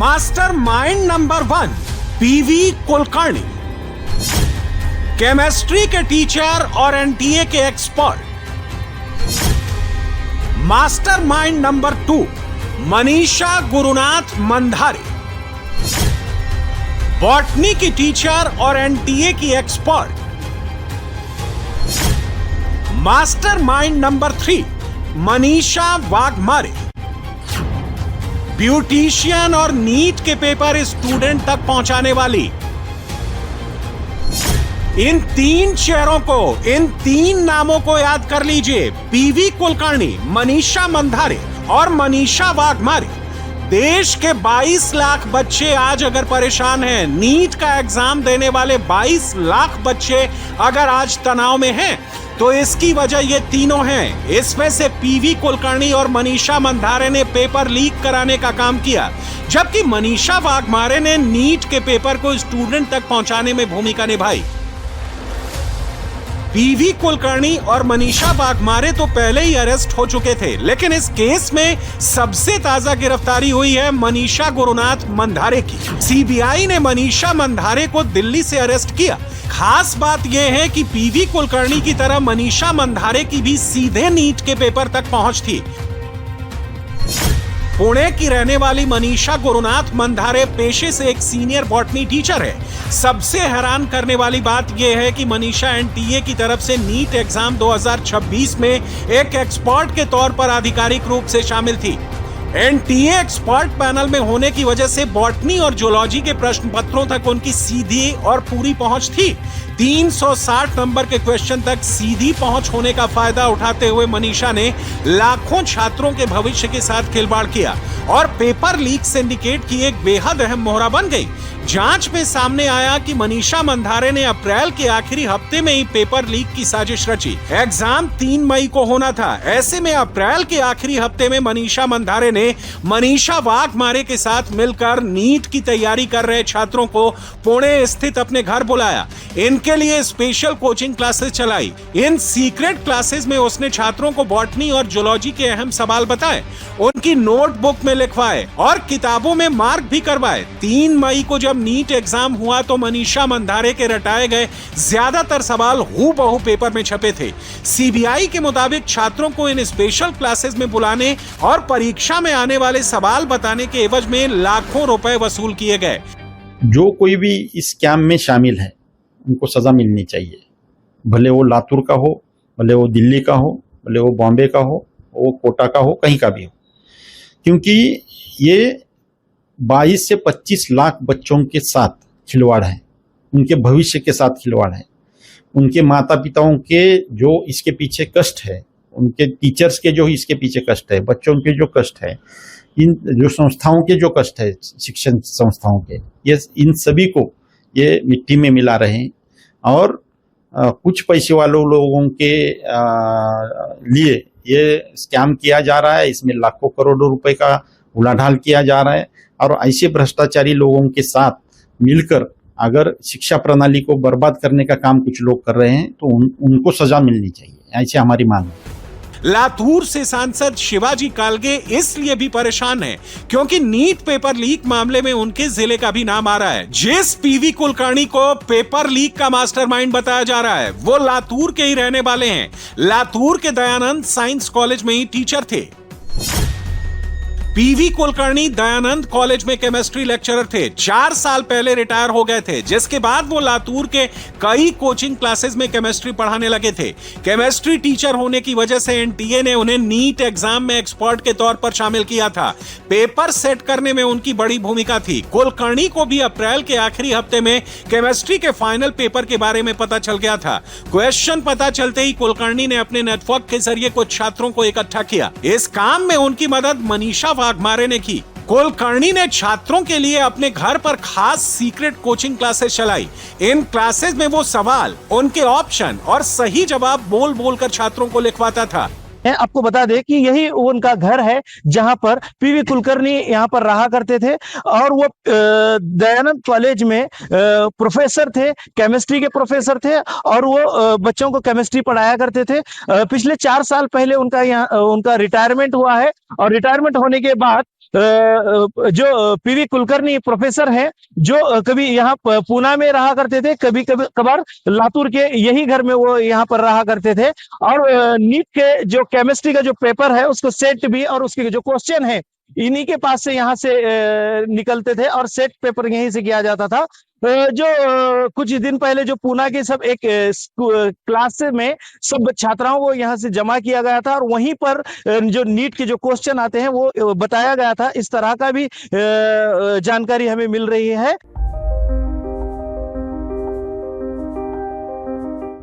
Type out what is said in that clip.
Mastermind number 1 PV Kulkarni, chemistry के teacher और NTA के expert. Mastermind number 2 Manisha Gurunath Mandhare, botany की टीचर और एनटीए की expert. Mastermind number 3 Manisha Waghmare, beautician और नीट के पेपर स्टूडेंट तक पहुंचाने वाली। इन 3 चेहरों को, इन 3 नामों को याद कर लीजिए, पीवी कुलकर्णी, मनीषा मंधारे और मनीषा वाघमारे। देश के 22 लाख बच्चे आज अगर परेशान हैं, नीट का एग्जाम देने वाले 22 लाख बच्चे अगर आज तनाव में हैं, तो इसकी वजह ये तीनों हैं। इसमें से पीवी कुलकर्णी और मनीषा मंधारे ने पेपर लीक कराने का काम किया, जबकि मनीषा वाघमारे ने नीट के पेपर को स्टूडेंट तक पहुंचाने में भूमिका निभाई। पीवी कुलकर्णी और मनीषा वाघमारे तो पहले ही अरेस्ट हो चुके थे, लेकिन इस केस में सबसे ताजा गिरफ्तारी हुई है मनीषा गुरुनाथ मंधारे की। सीबीआई ने मनीषा मंधारे को दिल्ली से अरेस्ट किया। खास बात यह है कि पीवी कुलकर्णी की तरह मनीषा मंधारे की भी सीधे नीट के पेपर तक पहुंच थी। पुणे की रहने वाली मनीषा गुरुनाथ मंधारे पेशे से एक सीनियर बॉटनी टीचर है। सबसे हैरान करने वाली बात यह है कि मनीषा एनटीए की तरफ से नीट एग्जाम 2026 में एक एक्सपर्ट के तौर पर आधिकारिक रूप से शामिल थी। एनटीए एक्सपर्ट पैनल में होने की वजह से बॉटनी और जूलॉजी के प्रश्न पत्रों तक उनकी सीधी और पूरी पहुंच थी। 360 नंबर के क्वेश्चन तक सीधी पहुंच होने का फायदा उठाते हुए मनीषा ने लाखों छात्रों के भविष्य के साथ खिलवाड़ किया और पेपर लीक सिंडिकेट की एक बेहद अहम मोहरा बन गई। जांच में सामने आया कि मनीषा मंधारे ने अप्रैल के आखिरी हफ्ते में ही पेपर लीक की साजिश रची। एग्जाम 3 मई को होना था। ऐसे में अप्रैल के आखिरी हफ्ते में मनीषा मंधारे ने मनीषा वाघमारे के साथ मिलकर नीट की तैयारी कर रहे छात्रों को पुणे स्थित अपने घर बुलाया। इनके लिए स्पेशल कोचिंग क्लासेस चलाई। इन सीक्रेट क्लासेस में उसने छात्रों को बॉटनी और जूलॉजी के अहम सवाल बताए, उनकी नोटबुक में लिखवाए और किताबों में मार्क भी करवाए। 3 मई को जब नीट एग्जाम हुआ तो मनीषा मंधारे के रटाए गए ज्यादातर सवाल हूबहू पेपर में छपे थे। सीबीआई के मुताबिक छात्रों को इन स्पेशल क्लासेस में बुलाने और परीक्षा में आने वाले सवाल बताने के एवज में लाखों रुपए वसूल किए गए। जो कोई भी इस स्कैम में शामिल है उनको सजा मिलनी चाहिए, भले वो लातूर का हो, भले वो दिल्ली का हो, भले वो बॉम्बे का हो, वो कोटा का हो, कहीं का भी हो, क्योंकि ये 22 से 25 लाख बच्चों के साथ खिलवाड़ है, उनके भविष्य के साथ खिलवाड़ है, उनके माता पिताओं के जो इसके पीछे कष्ट है, उनके टीचर्स के जो इसके पीछे कष्ट है, बच्चों के जो कष्ट है, इन जो संस्थाओं के जो कष्ट है, शिक्षण संस्थाओं के, ये इन सभी को ये मिट्टी में मिला रहे हैं और कुछ पैसे वालों लोगों के लिए ये स्कैम किया जा रहा है। इसमें लाखों करोड़ों रुपए का उलाढाल किया जा रहा है और ऐसे भ्रष्टाचारी लोगों के साथ मिलकर अगर शिक्षा प्रणाली को बर्बाद करने का काम कुछ लोग कर रहे हैं तो उनको सजा मिलनी चाहिए, ऐसे हमारी मांग है। लातूर से सांसद शिवाजी कालगे इसलिए भी परेशान हैं क्योंकि नीट पेपर लीक मामले में उनके जिले का भी नाम आ रहा है। जिस पीवी कुलकर्णी को पेपर लीक का मास्टरमाइंड बताया जा रहा है वो लातूर के ही रहने वाले हैं। लातूर के दयानंद साइंस कॉलेज में ही टीचर थे। पीवी कुलकर्णी दयानंद कॉलेज में केमिस्ट्री लेक्चरर थे। 4 साल पहले रिटायर हो गए थे, जिसके बाद वो लातूर के कई कोचिंग क्लासेस में केमिस्ट्री पढ़ाने लगे थे। केमिस्ट्री टीचर होने की वजह से एनटीए ने उन्हें नीट एग्जाम में एक्सपर्ट के तौर पर शामिल किया था। पेपर सेट करने में उनकी बड़ी भूमिका थी। कुलकर्णी को भी अप्रैल के आखिरी हफ्ते में केमिस्ट्री के फाइनल पेपर के बारे में पता चल गया था। क्वेश्चन पता चलते ही कुलकर्णी ने अपने नेटवर्क के जरिए कुछ छात्रों को इकट्ठा किया। इस काम में उनकी मदद मनीषा वाघमारे ने की। कुलकर्णी ने छात्रों के लिए अपने घर पर खास सीक्रेट कोचिंग क्लासेस चलाई। इन क्लासेस में वो सवाल, उनके ऑप्शन और सही जवाब बोल बोलकर छात्रों को लिखवाता था। आपको बता दें कि यही उनका घर है जहां पर पीवी कुलकर्णी यहां पर रहा करते थे और वो दयानंद कॉलेज में प्रोफेसर थे, केमिस्ट्री के प्रोफेसर थे और वो बच्चों को केमिस्ट्री पढ़ाया करते थे। पिछले 4 साल पहले उनका रिटायरमेंट हुआ है और रिटायरमेंट होने के बाद जो पीवी कुलकर्णी प्रोफेसर हैं, जो कभी यहाँ पूना में रहा करते थे, कभी कभी कभार लातूर के यही घर में वो यहाँ पर रहा करते थे। और नीट के जो केमिस्ट्री का जो पेपर है उसको सेट भी और उसके जो क्वेश्चन है इन्हीं के पास से यहाँ से निकलते थे और सेट पेपर यहीं से किया जाता था। जो कुछ दिन पहले जो पूना के सब एक क्लास में सब छात्राओं को यहाँ से जमा किया गया था और वहीं पर जो नीट के जो क्वेश्चन आते हैं वो बताया गया था। इस तरह का भी जानकारी हमें मिल रही है।